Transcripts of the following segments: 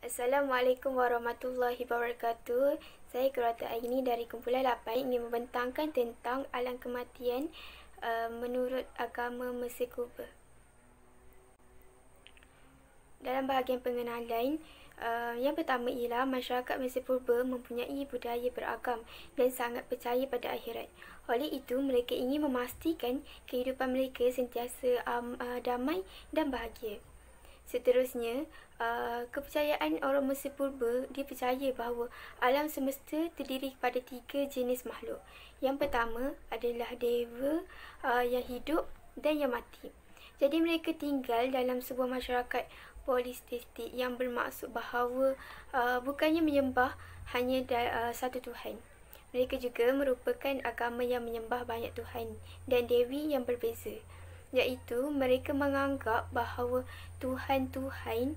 Assalamualaikum warahmatullahi wabarakatuh. Saya Kurata Aini dari kumpulan 8 ingin membentangkan tentang alam kematian menurut agama Mesir Kuba. Dalam bahagian pengenalan, yang pertama ialah masyarakat Mesir Purba mempunyai budaya beragam dan sangat percaya pada akhirat. Oleh itu, mereka ingin memastikan kehidupan mereka sentiasa damai dan bahagia. Seterusnya, kepercayaan orang Mesir Purba dipercaya bahawa alam semesta terdiri kepada 3 jenis makhluk. Yang pertama adalah dewa yang hidup dan yang mati. Jadi mereka tinggal dalam sebuah masyarakat polisteistik yang bermaksud bahawa bukannya menyembah hanya satu Tuhan. Mereka juga merupakan agama yang menyembah banyak Tuhan dan dewi yang berbeza, iaitu mereka menganggap bahawa Tuhan-Tuhan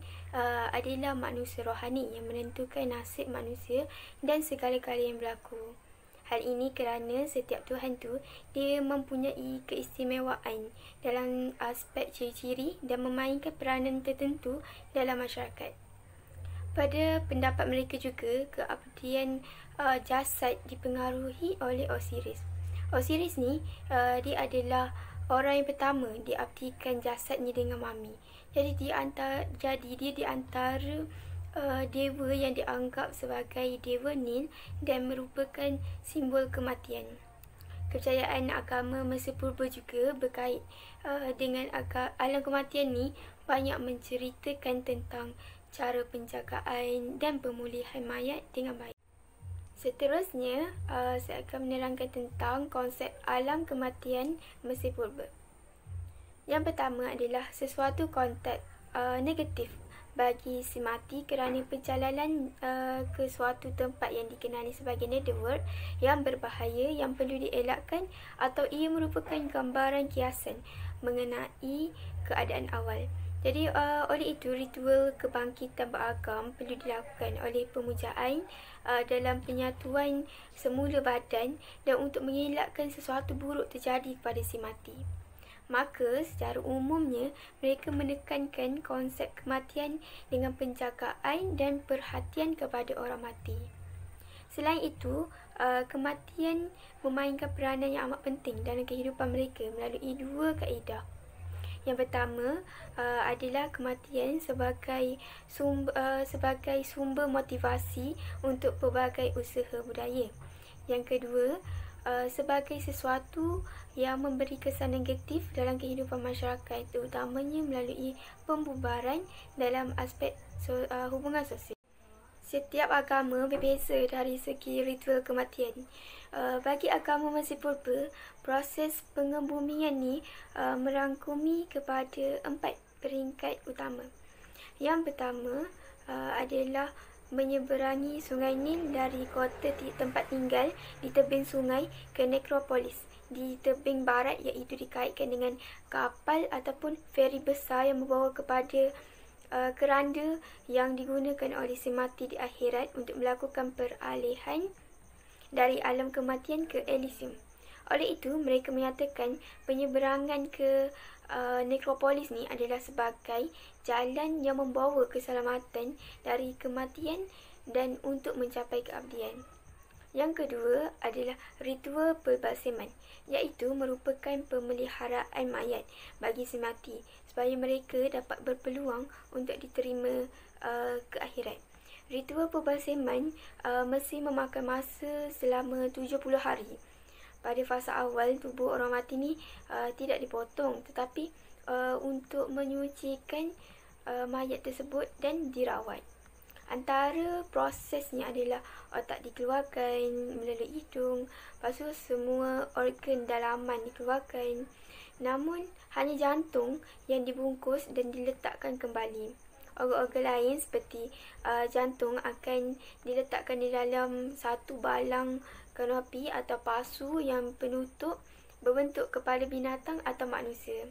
adalah manusia rohani yang menentukan nasib manusia dan segala-gala yang berlaku. Hal ini kerana setiap Tuhan tu dia mempunyai keistimewaan dalam aspek ciri-ciri dan memainkan peranan tertentu dalam masyarakat. Pada pendapat mereka juga, keabadian jasad dipengaruhi oleh Osiris. Osiris ni dia adalah orang yang pertama diabdikan jasadnya dengan mami. Jadi dia di antara dewa yang dianggap sebagai dewa Nil dan merupakan simbol kematian. Kepercayaan agama Mesir Purba juga berkait dengan alam kematian ni banyak menceritakan tentang cara penjagaan dan pemulihan mayat dengan baik. Seterusnya, saya akan menerangkan tentang konsep alam kematian Mesir Purba. Yang pertama adalah sesuatu konteks negatif bagi si mati kerana perjalanan ke suatu tempat yang dikenali sebagai netherworld yang berbahaya yang perlu dielakkan, atau ia merupakan gambaran kiasan mengenai keadaan awal. Jadi oleh itu ritual kebangkitan beragam perlu dilakukan oleh pemujaan dalam penyatuan semula badan dan untuk mengelakkan sesuatu buruk terjadi kepada si mati. Maka secara umumnya mereka menekankan konsep kematian dengan penjagaan dan perhatian kepada orang mati. Selain itu, kematian memainkan peranan yang amat penting dalam kehidupan mereka melalui 2 kaedah. Yang pertama adalah kematian sebagai sumber motivasi untuk pelbagai usaha budaya. Yang kedua, sebagai sesuatu yang memberi kesan negatif dalam kehidupan masyarakat, terutamanya melalui pembubaran dalam aspek hubungan sosial. Setiap agama berbeza dari segi ritual kematian. Bagi agama Mesir Purba, proses pengebumian ni merangkumi kepada 4 peringkat utama. Yang pertama adalah menyeberangi Sungai Nil dari kota tempat tinggal di tebing sungai ke nekropolis di tebing barat, iaitu dikaitkan dengan kapal ataupun feri besar yang membawa kepada keranda yang digunakan oleh si mati di akhirat untuk melakukan peralihan dari alam kematian ke Elysium. Oleh itu, mereka menyatakan penyeberangan ke nekropolis ni adalah sebagai jalan yang membawa keselamatan dari kematian dan untuk mencapai keabdian. Yang kedua adalah ritual perbalseman, iaitu merupakan pemeliharaan mayat bagi si mati supaya mereka dapat berpeluang untuk diterima ke akhirat. Ritual perbalseman mesti memakan masa selama 70 hari. Pada fasa awal, tubuh orang mati ni tidak dipotong, tetapi untuk menyucikan mayat tersebut dan dirawat. Antara prosesnya adalah otak dikeluarkan melalui hidung, lepas tu semua organ dalaman dikeluarkan. Namun hanya jantung yang dibungkus dan diletakkan kembali. Organ-organ lain seperti jantung akan diletakkan di dalam satu balang kanopi atau pasu yang penutup berbentuk kepala binatang atau manusia.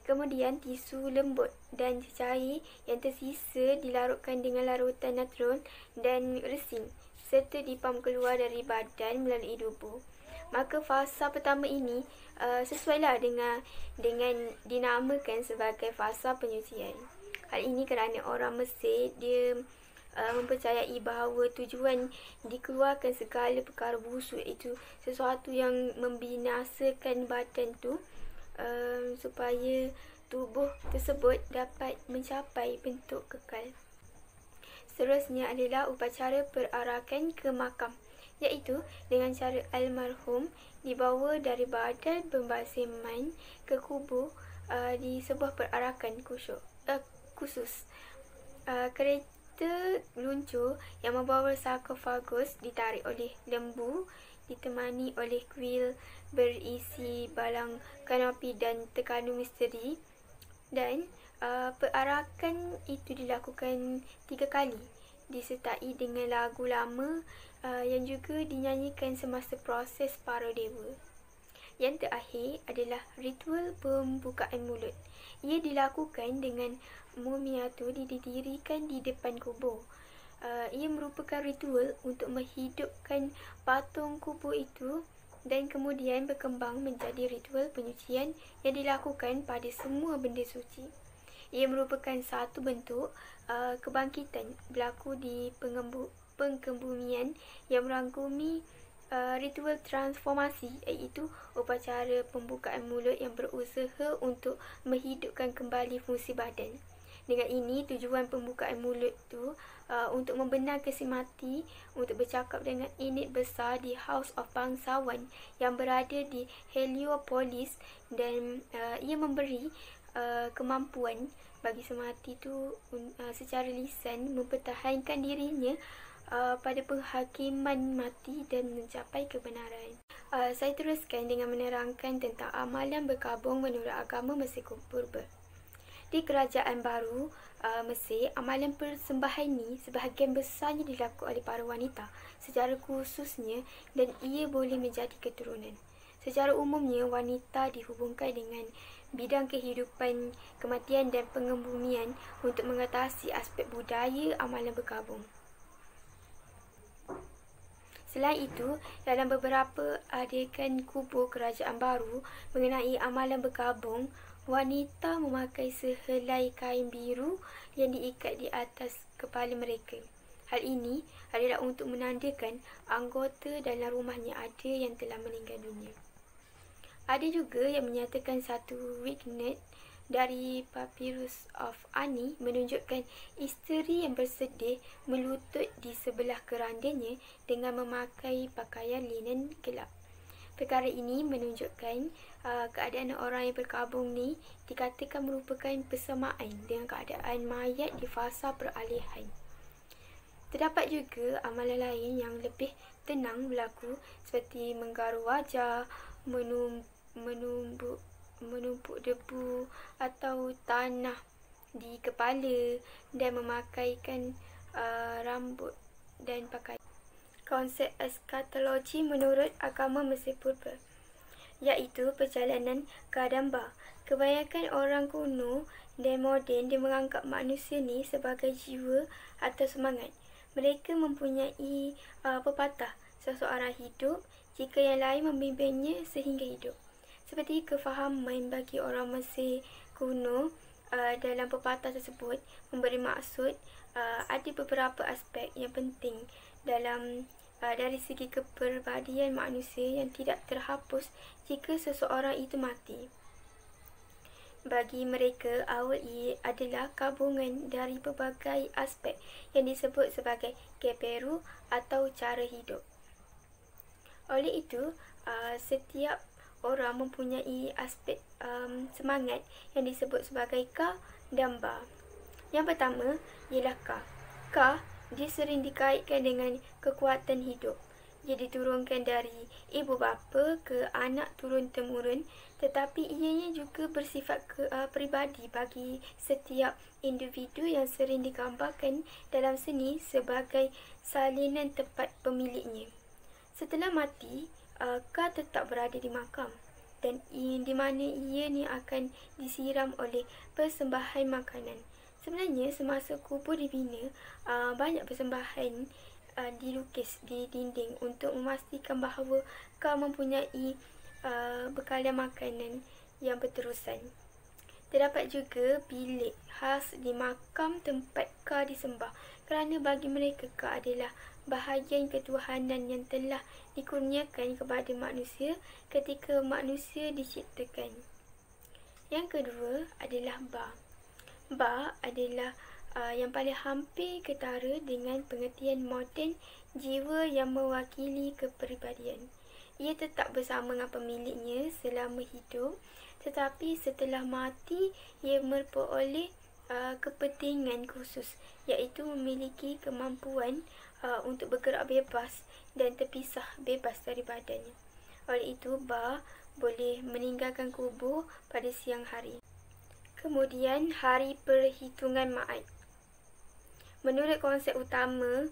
Kemudian tisu lembut dan cair yang tersisa dilarutkan dengan larutan natron dan resin serta dipam keluar dari badan melalui tubuh. Maka fasa pertama ini sesuailah dengan dinamakan sebagai fasa penyucian. Hal ini kerana orang Mesir dia mempercayai bahawa tujuan dikeluarkan segala perkara busuk, iaitu sesuatu yang membinasakan badan tu, supaya tubuh tersebut dapat mencapai bentuk kekal. Seterusnya adalah upacara perarakan ke makam, iaitu dengan cara almarhum dibawa dari badan pembasiman ke kubur di sebuah perarakan khusus. Kereta luncur yang membawa sarkofagus ditarik oleh lembu, ditemani oleh kuil berisi balang kanopi dan tekanu misteri, dan perarakan itu dilakukan 3 kali, disertai dengan lagu lama yang juga dinyanyikan semasa proses para dewa. Yang terakhir adalah ritual pembukaan mulut. Ia dilakukan dengan mumia tu didirikan di depan kubur. Ia merupakan ritual untuk menghidupkan patung kubur itu, dan kemudian berkembang menjadi ritual penyucian yang dilakukan pada semua benda suci. Ia merupakan satu bentuk kebangkitan berlaku di pengkebumian yang merangkumi ritual transformasi, iaitu upacara pembukaan mulut yang berusaha untuk menghidupkan kembali fungsi badan. Dengan ini, tujuan pembukaan mulut tu untuk membenarkan si mati untuk bercakap dengan init besar di House of Bangsawan yang berada di Heliopolis, dan ia memberi kemampuan bagi semati tu secara lisan mempertahankan dirinya pada penghakiman mati dan mencapai kebenaran. Saya teruskan dengan menerangkan tentang amalan berkabung menurut agama Mesir Purba. Di Kerajaan Baru Mesir, amalan persembahan ini sebahagian besarnya dilakukan oleh para wanita secara khususnya, dan ia boleh menjadi keturunan. Secara umumnya, wanita dihubungkan dengan bidang kehidupan, kematian dan pengebumian untuk mengatasi aspek budaya amalan berkabung. Selain itu, dalam beberapa adegan kubur Kerajaan Baru mengenai amalan berkabung, wanita memakai sehelai kain biru yang diikat di atas kepala mereka. Hal ini adalah untuk menandakan anggota dalam rumahnya ada yang telah meninggal dunia. Ada juga yang menyatakan satu vignette dari Papyrus of Ani menunjukkan isteri yang bersedih melutut di sebelah kerandanya dengan memakai pakaian linen gelap. Perkara ini menunjukkan keadaan orang yang berkabung ni dikatakan merupakan persamaan dengan keadaan mayat di fasa peralihan. Terdapat juga amalan lain yang lebih tenang berlaku, seperti menggaru wajah, menumpuk debu atau tanah di kepala, dan memakaikan rambut dan pakaian. Konsep eskatologi menurut agama Mesir Purba, iaitu perjalanan Kadamba. Kebanyakan orang kuno dan moden dia menganggap manusia ni sebagai jiwa atau semangat. Mereka mempunyai pepatah, seseorang hidup jika yang lain membimbingnya sehingga hidup. Seperti kefahaman bagi orang Mesir kuno, dalam pepatah tersebut memberi maksud ada beberapa aspek yang penting dalam dari segi kepribadian manusia yang tidak terhapus jika seseorang itu mati. Bagi mereka, awal ia adalah gabungan dari pelbagai aspek yang disebut sebagai keperu atau cara hidup. Oleh itu, setiap orang mempunyai aspek semangat yang disebut sebagai ka dan ba. Yang pertama ialah ka. Ka, dia sering dikaitkan dengan kekuatan hidup. Ia diturunkan dari ibu bapa ke anak turun-temurun, tetapi ianya juga bersifat peribadi bagi setiap individu yang sering digambarkan dalam seni sebagai salinan tempat pemiliknya. Setelah mati, ka tetap berada di makam, dan di mana ia ni akan disiram oleh persembahan makanan. Sebenarnya semasa kubur dibina, banyak persembahan dilukis di dinding untuk memastikan bahawa ka mempunyai bekalan makanan yang berterusan. Terdapat juga bilik khas di makam tempat ka disembah kerana bagi mereka adalah bahagian ketuhanan yang telah dikurniakan kepada manusia ketika manusia diciptakan. Yang kedua adalah ba. Ba adalah yang paling hampir ketara dengan pengertian moden jiwa yang mewakili kepribadian. Ia tetap bersama dengan pemiliknya selama hidup, tetapi setelah mati ia memperoleh kepentingan khusus, iaitu memiliki kemampuan untuk bergerak bebas dan terpisah bebas dari badannya. Oleh itu, ba boleh meninggalkan kubur pada siang hari. Kemudian, hari perhitungan ma'ad. Menurut konsep utama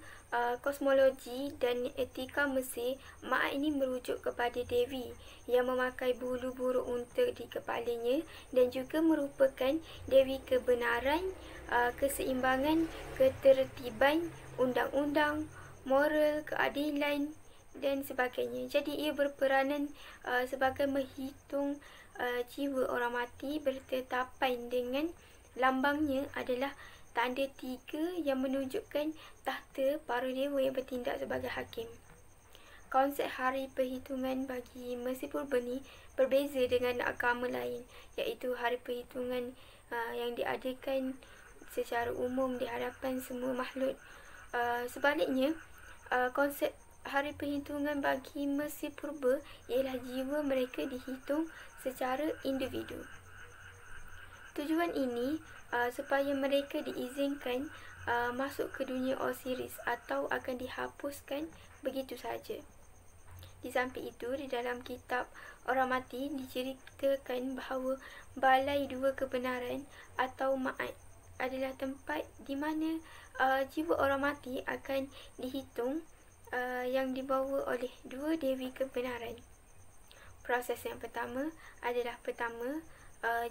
kosmologi dan etika Mesir, ma'ad ini merujuk kepada Dewi yang memakai bulu burung unta di kepalanya dan juga merupakan Dewi kebenaran, keseimbangan, ketertiban, undang-undang, moral, keadilan dan sebagainya. Jadi ia berperanan sebagai menghitung jiwa orang mati bertetapan dengan lambangnya adalah tanda 3 yang menunjukkan tahta para dewa yang bertindak sebagai hakim. Konsep hari perhitungan bagi Mesir Purba ni berbeza dengan agama lain, iaitu hari perhitungan yang diadakan secara umum di hadapan semua makhluk. Sebaliknya, konsep hari perhitungan bagi Mesir Purba ialah jiwa mereka dihitung secara individu. Tujuan ini supaya mereka diizinkan masuk ke dunia Osiris atau akan dihapuskan begitu saja. Di samping itu, di dalam kitab Orang Mati diceritakan bahawa balai dua kebenaran atau ma'ad adalah tempat di mana jiwa orang mati akan dihitung yang dibawa oleh dua dewi kebenaran. Proses yang pertama adalah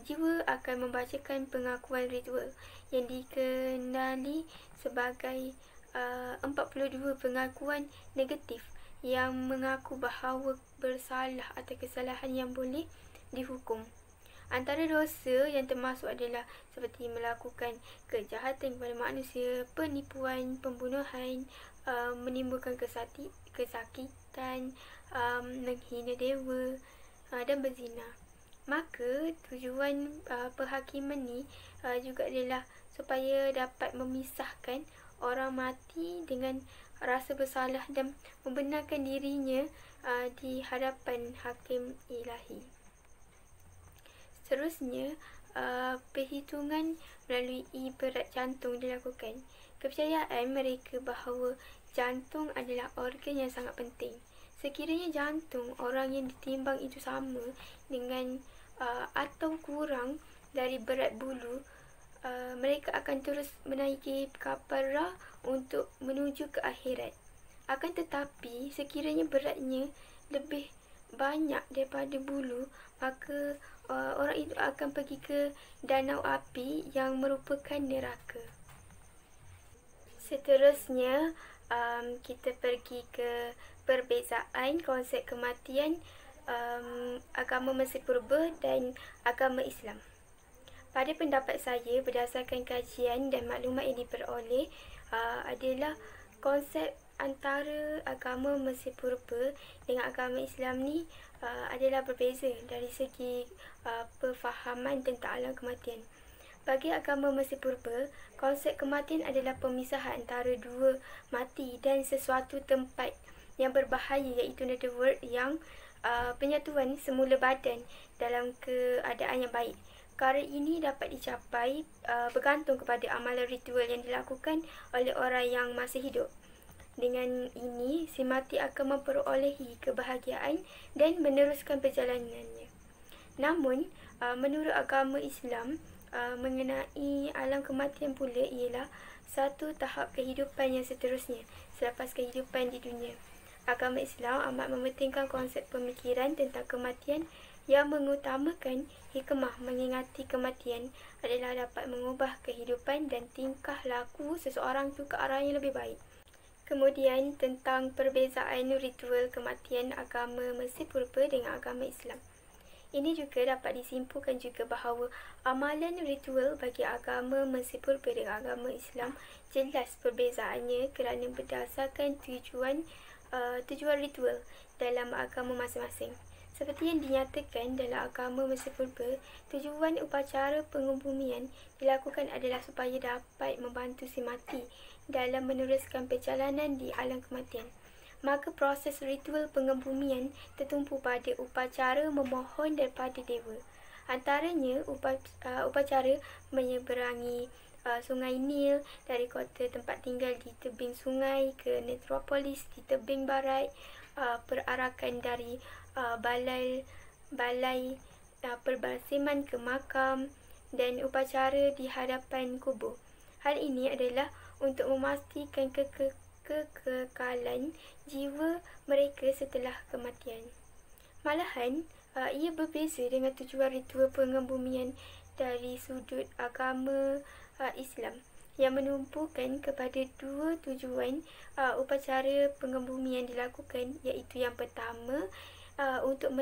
jiwa akan membacakan pengakuan ritual yang dikenali sebagai 42 pengakuan negatif yang mengaku bahawa bersalah atau kesalahan yang boleh dihukum. Antara dosa yang termasuk adalah seperti melakukan kejahatan kepada manusia, penipuan, pembunuhan, menimbulkan kesakitan, menghina dewa dan berzina. Maka tujuan perhakiman ni juga adalah supaya dapat memisahkan orang mati dengan rasa bersalah dan membenarkan dirinya di hadapan hakim ilahi. Seterusnya, perhitungan melalui berat jantung dilakukan. Kepercayaan mereka bahawa jantung adalah organ yang sangat penting. Sekiranya jantung orang yang ditimbang itu sama dengan atau kurang dari berat bulu, mereka akan terus menaiki kapal Ra untuk menuju ke akhirat. Akan tetapi, sekiranya beratnya lebih banyak daripada bulu, maka orang itu akan pergi ke danau api yang merupakan neraka. Seterusnya, kita pergi ke perbezaan konsep kematian agama Mesir Purba dan agama Islam. Pada pendapat saya, berdasarkan kajian dan maklumat yang diperoleh, adalah konsep antara agama Mesir Purba dengan agama Islam ni adalah berbeza dari segi perfahaman tentang alam kematian. Bagi agama Mesir Purba, konsep kematian adalah pemisahan antara dua mati dan sesuatu tempat yang berbahaya, iaitu netherworld yang penyatuan semula badan dalam keadaan yang baik. Perkara ini dapat dicapai bergantung kepada amalan ritual yang dilakukan oleh orang yang masih hidup. Dengan ini, si mati akan memperolehi kebahagiaan dan meneruskan perjalanannya. Namun, menurut agama Islam, mengenai alam kematian pula ialah satu tahap kehidupan yang seterusnya selepas kehidupan di dunia. Agama Islam amat mementingkan konsep pemikiran tentang kematian yang mengutamakan hikmah mengingati kematian adalah dapat mengubah kehidupan dan tingkah laku seseorang itu ke arah yang lebih baik. Kemudian tentang perbezaan ritual kematian agama Mesir Purba dengan agama Islam. Ini juga dapat disimpulkan juga bahawa amalan ritual bagi agama Mesir Purba dengan agama Islam jelas perbezaannya kerana berdasarkan tujuan ritual dalam agama masing-masing. Seperti yang dinyatakan dalam agama Mesir Purba, tujuan upacara pengebumian dilakukan adalah supaya dapat membantu si mati dalam meneruskan perjalanan di alam kematian. Maka proses ritual pengebumian tertumpu pada upacara memohon daripada dewa. Antaranya upacara menyeberangi Sungai Nil dari kota tempat tinggal di tebing sungai ke Necropolis di tebing barat, perarakan dari balai perbasiman ke makam dan upacara di hadapan kubur. Hal ini adalah untuk memastikan kekekalan jiwa mereka setelah kematian. Malahan, ia berbeza dengan tujuan ritual pengebumian dari sudut agama Islam yang menumpukan kepada dua tujuan upacara pengebumian dilakukan, iaitu yang pertama untuk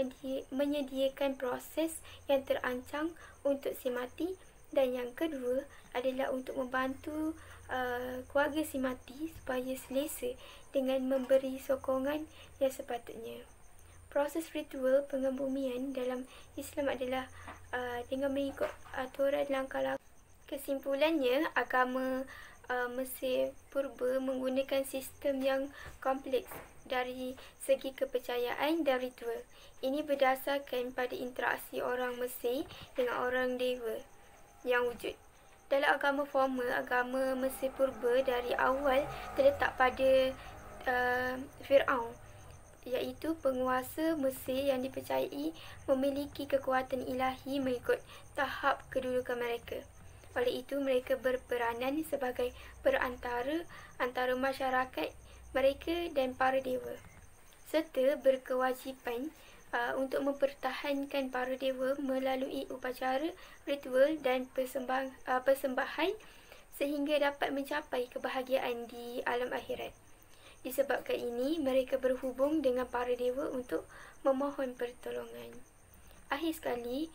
menyediakan proses yang terancang untuk si mati, dan yang kedua adalah untuk membantu keluarga si mati supaya selesa dengan memberi sokongan yang sepatutnya. Proses ritual pengebumian dalam Islam adalah dengan mengikut aturan langkah-langkah. Kesimpulannya, agama Mesir Purba menggunakan sistem yang kompleks dari segi kepercayaan dan ritual. Ini berdasarkan pada interaksi orang Mesir dengan orang dewa yang wujud. Dalam agama formal, agama Mesir Purba dari awal terletak pada Fir'aun, iaitu penguasa Mesir yang dipercayai memiliki kekuatan ilahi mengikut tahap kedudukan mereka. Oleh itu, mereka berperanan sebagai perantara antara masyarakat mereka dan para dewa, serta berkewajipan untuk mempertahankan para dewa melalui upacara, ritual dan persembahan sehingga dapat mencapai kebahagiaan di alam akhirat. Disebabkan ini, mereka berhubung dengan para dewa untuk memohon pertolongan. Akhir sekali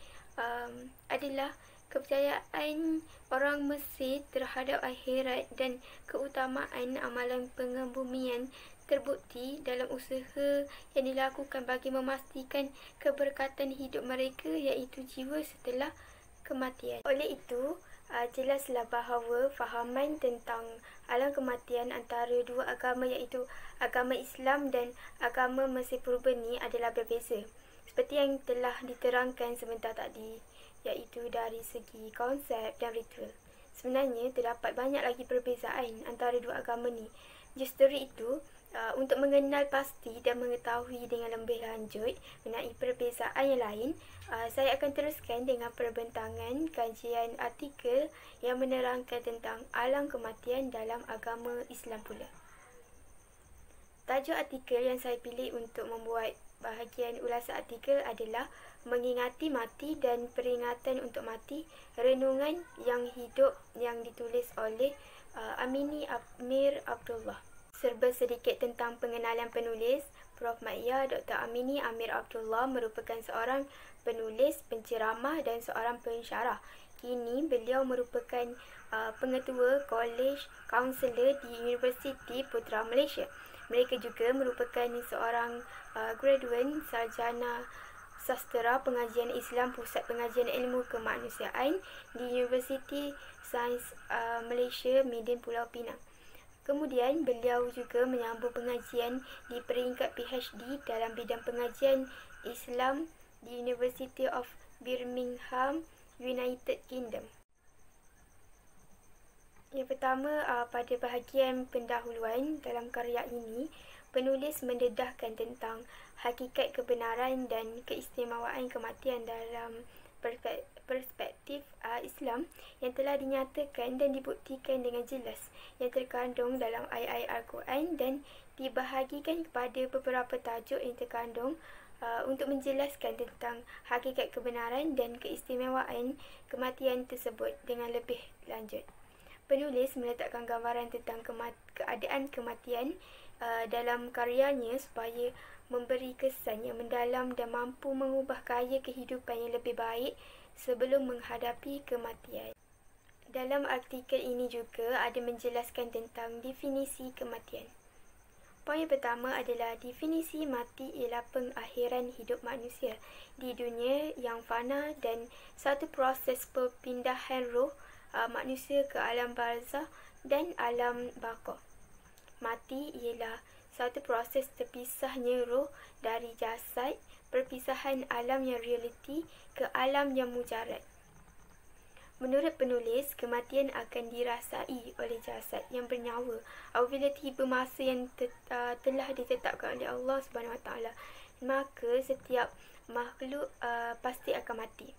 adalah kepercayaan orang Mesir terhadap akhirat dan keutamaan amalan pengebumian terbukti dalam usaha yang dilakukan bagi memastikan keberkatan hidup mereka, iaitu jiwa setelah kematian. Oleh itu, jelaslah bahawa fahaman tentang alam kematian antara dua agama, iaitu agama Islam dan agama Mesir Purba ni adalah berbeza. Seperti yang telah diterangkan sebentar tadi, iaitu dari segi konsep dan ritual. Sebenarnya terdapat banyak lagi perbezaan antara dua agama ni. Justru itu, untuk mengenal pasti dan mengetahui dengan lebih lanjut mengenai perbezaan yang lain, saya akan teruskan dengan perbentangan kajian artikel yang menerangkan tentang alam kematian dalam agama Islam pula. Tajuk artikel yang saya pilih untuk membuat bahagian ulasan artikel adalah Mengingati Mati dan Peringatan untuk Mati, Renungan yang Hidup, yang ditulis oleh Amini Amir Abdullah. Serba sedikit tentang pengenalan penulis. Prof. Maya Dr. Amini Amir Abdullah merupakan seorang penulis, penceramah dan seorang pensyarah. Kini beliau merupakan pengetua College Counselor di Universiti Putra Malaysia. Mereka juga merupakan seorang graduan sarjana Sastera Pengajian Islam Pusat Pengajian Ilmu Kemanusiaan di Universiti Sains Malaysia Medan Pulau Pinang. Kemudian beliau juga menyambung pengajian di peringkat PhD dalam bidang pengajian Islam di University of Birmingham, United Kingdom. Yang pertama, pada bahagian pendahuluan dalam karya ini, penulis mendedahkan tentang hakikat kebenaran dan keistimewaan kematian dalam perspektif Islam yang telah dinyatakan dan dibuktikan dengan jelas yang terkandung dalam ayat-ayat Al-Quran, dan dibahagikan kepada beberapa tajuk yang terkandung untuk menjelaskan tentang hakikat kebenaran dan keistimewaan kematian tersebut dengan lebih lanjut. Penulis meletakkan gambaran tentang keadaan kematian dalam karyanya supaya memberi kesan yang mendalam dan mampu mengubah gaya kehidupan yang lebih baik sebelum menghadapi kematian. Dalam artikel ini juga ada menjelaskan tentang definisi kematian. Poin pertama adalah definisi mati ialah pengakhiran hidup manusia di dunia yang fana dan satu proses perpindahan roh manusia ke alam barzah dan alam baqa. Mati ialah satu proses terpisahnya roh dari jasad, perpisahan alam yang realiti ke alam yang mujarad. Menurut penulis, kematian akan dirasai oleh jasad yang bernyawa apabila tiba masa yang telah ditetapkan oleh Allah SWT. Maka setiap makhluk pasti akan mati.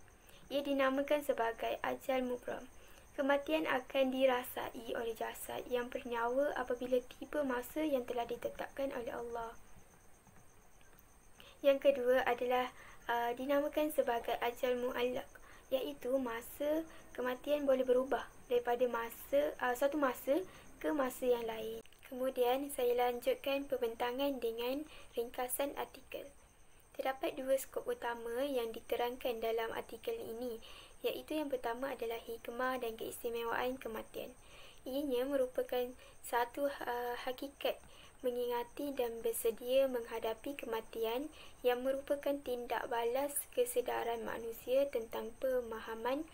Ia dinamakan sebagai ajal mubram. Kematian akan dirasai oleh jasad yang bernyawa apabila tiba masa yang telah ditetapkan oleh Allah. Yang kedua adalah dinamakan sebagai ajal mu'allaq, iaitu masa kematian boleh berubah daripada satu masa ke masa yang lain. Kemudian saya lanjutkan pembentangan dengan ringkasan artikel. Terdapat dua skop utama yang diterangkan dalam artikel ini, iaitu yang pertama adalah hikmah dan keistimewaan kematian. Ianya merupakan satu hakikat mengingati dan bersedia menghadapi kematian yang merupakan tindak balas kesedaran manusia tentang pemahaman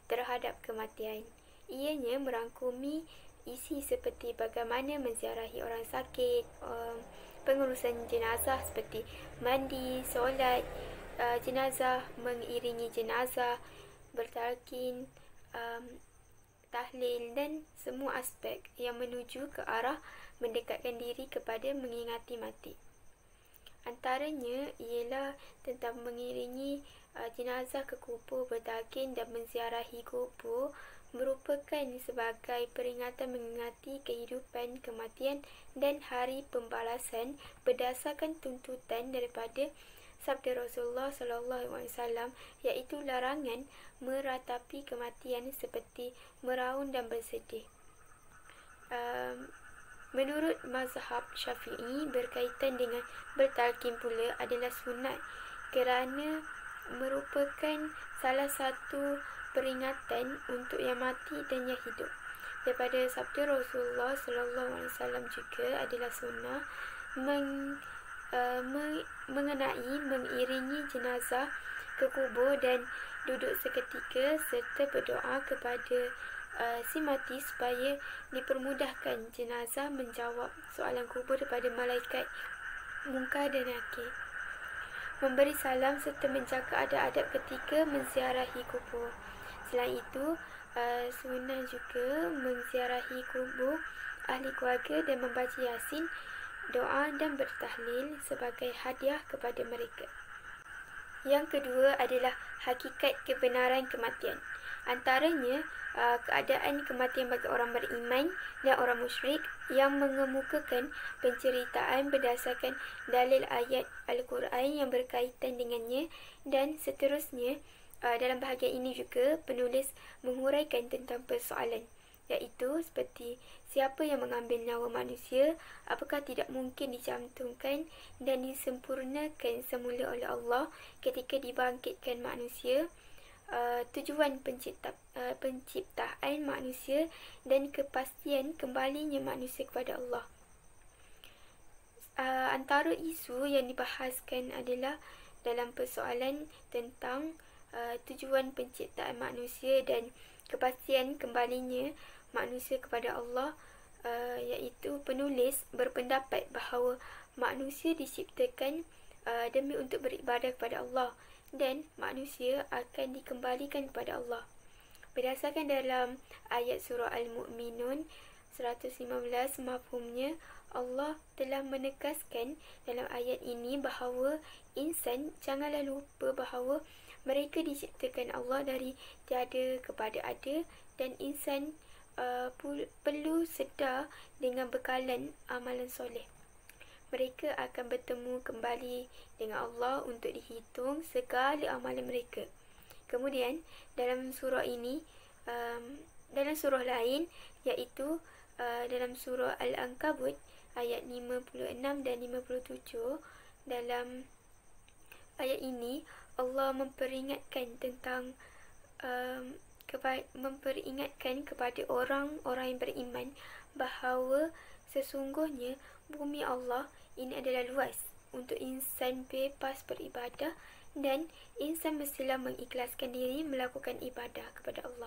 terhadap kematian. Ianya merangkumi isi seperti bagaimana menziarahi orang sakit, pengurusan jenazah seperti mandi, solat jenazah, mengiringi jenazah, bertalqin, tahlil dan semua aspek yang menuju ke arah mendekatkan diri kepada mengingati mati. Antaranya ialah tentang mengiringi jenazah ke kubur, bertalqin dan menziarahi kubur merupakan sebagai peringatan mengingati kehidupan, kematian dan hari pembalasan berdasarkan tuntutan daripada sabda Rasulullah SAW, iaitu larangan meratapi kematian seperti meraung dan bersedih. Menurut mazhab Syafi'i, berkaitan dengan bertalqin pula adalah sunat kerana merupakan salah satu peringatan untuk yang mati dan yang hidup. Daripada sabda Rasulullah SAW juga adalah sunnah mengenai mengiringi jenazah ke kubur dan duduk seketika serta berdoa kepada si mati supaya dipermudahkan jenazah menjawab soalan kubur daripada malaikat Munkar dan Nakir. Memberi salam serta menjaga adab-adab ketika menziarahi kubur. Selain itu, sunnah juga menziarahi kubur ahli keluarga dan membaca Yasin, doa dan bertahlil sebagai hadiah kepada mereka. Yang kedua adalah hakikat kebenaran kematian. Antaranya, keadaan kematian bagi orang beriman dan orang musyrik yang mengemukakan penceritaan berdasarkan dalil ayat Al-Quran yang berkaitan dengannya, dan seterusnya. Dalam bahagian ini juga penulis menguraikan tentang persoalan, iaitu seperti siapa yang mengambil nyawa manusia, apakah tidak mungkin dicantumkan dan disempurnakan semula oleh Allah ketika dibangkitkan manusia, tujuan penciptaan manusia dan kepastian kembalinya manusia kepada Allah. Antara isu yang dibahaskan adalah dalam persoalan tentang tujuan penciptaan manusia dan kepastian kembalinya manusia kepada Allah, iaitu penulis berpendapat bahawa manusia diciptakan demi untuk beribadah kepada Allah dan manusia akan dikembalikan kepada Allah. Berdasarkan dalam ayat surah Al-Mu'minun 115, mafhumnya Allah telah menegaskan dalam ayat ini bahawa insan janganlah lupa bahawa mereka diciptakan Allah dari tiada kepada ada, dan insan perlu sedar dengan bekalan amalan soleh. Mereka akan bertemu kembali dengan Allah untuk dihitung segala amalan mereka. Kemudian dalam surah ini, dalam surah lain iaitu dalam surah Al-Ankabut ayat 56 dan 57. Dalam ayat ini Allah memperingatkan tentang memperingatkan kepada orang-orang yang beriman bahawa sesungguhnya bumi Allah ini adalah luas untuk insan bebas beribadah dan insan mestilah mengikhlaskan diri melakukan ibadah kepada Allah.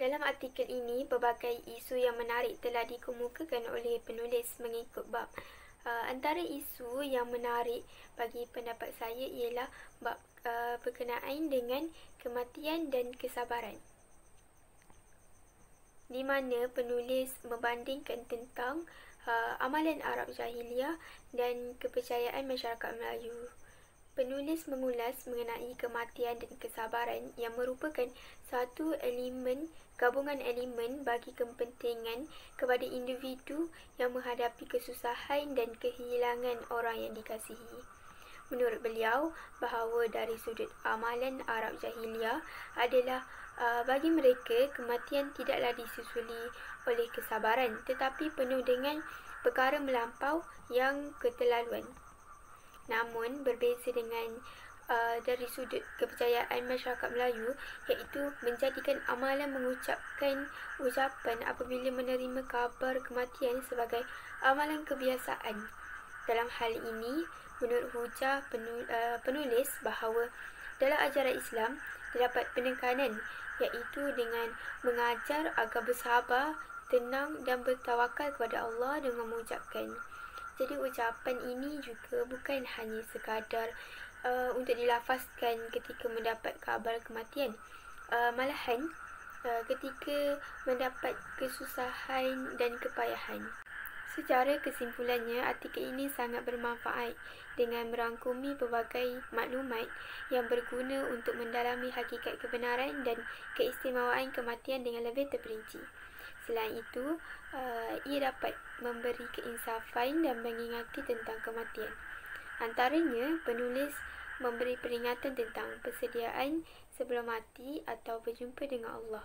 Dalam artikel ini, berbagai isu yang menarik telah dikemukakan oleh penulis mengikut bab. Antara isu yang menarik bagi pendapat saya ialah bab berkenaan dengan kematian dan kesabaran, di mana penulis membandingkan tentang amalan Arab Jahiliyah dan kepercayaan masyarakat Melayu. Penulis mengulas mengenai kematian dan kesabaran yang merupakan satu gabungan elemen bagi kepentingan kepada individu yang menghadapi kesusahan dan kehilangan orang yang dikasihi. Menurut beliau, bahawa dari sudut amalan Arab Jahiliyah adalah bagi mereka kematian tidaklah disusuli oleh kesabaran, tetapi penuh dengan perkara melampau yang keterlaluan. Namun berbeza dengan dari sudut kepercayaan masyarakat Melayu, iaitu menjadikan amalan mengucapkan ucapan apabila menerima kabar kematian sebagai amalan kebiasaan. Dalam hal ini, menurut hujah penulis bahawa dalam ajaran Islam terdapat penekanan, iaitu dengan mengajar agar bersabar, tenang dan bertawakal kepada Allah dengan mengucapkan. Jadi ucapan ini juga bukan hanya sekadar untuk dilafazkan ketika mendapat kabar kematian, malahan ketika mendapat kesusahan dan kepayahan. Secara kesimpulannya, artikel ini sangat bermanfaat dengan merangkumi pelbagai maklumat yang berguna untuk mendalami hakikat kebenaran dan keistimewaan kematian dengan lebih terperinci. Selain itu, ia dapat memberi keinsafan dan mengingati tentang kematian. Antaranya, penulis memberi peringatan tentang persediaan sebelum mati atau berjumpa dengan Allah.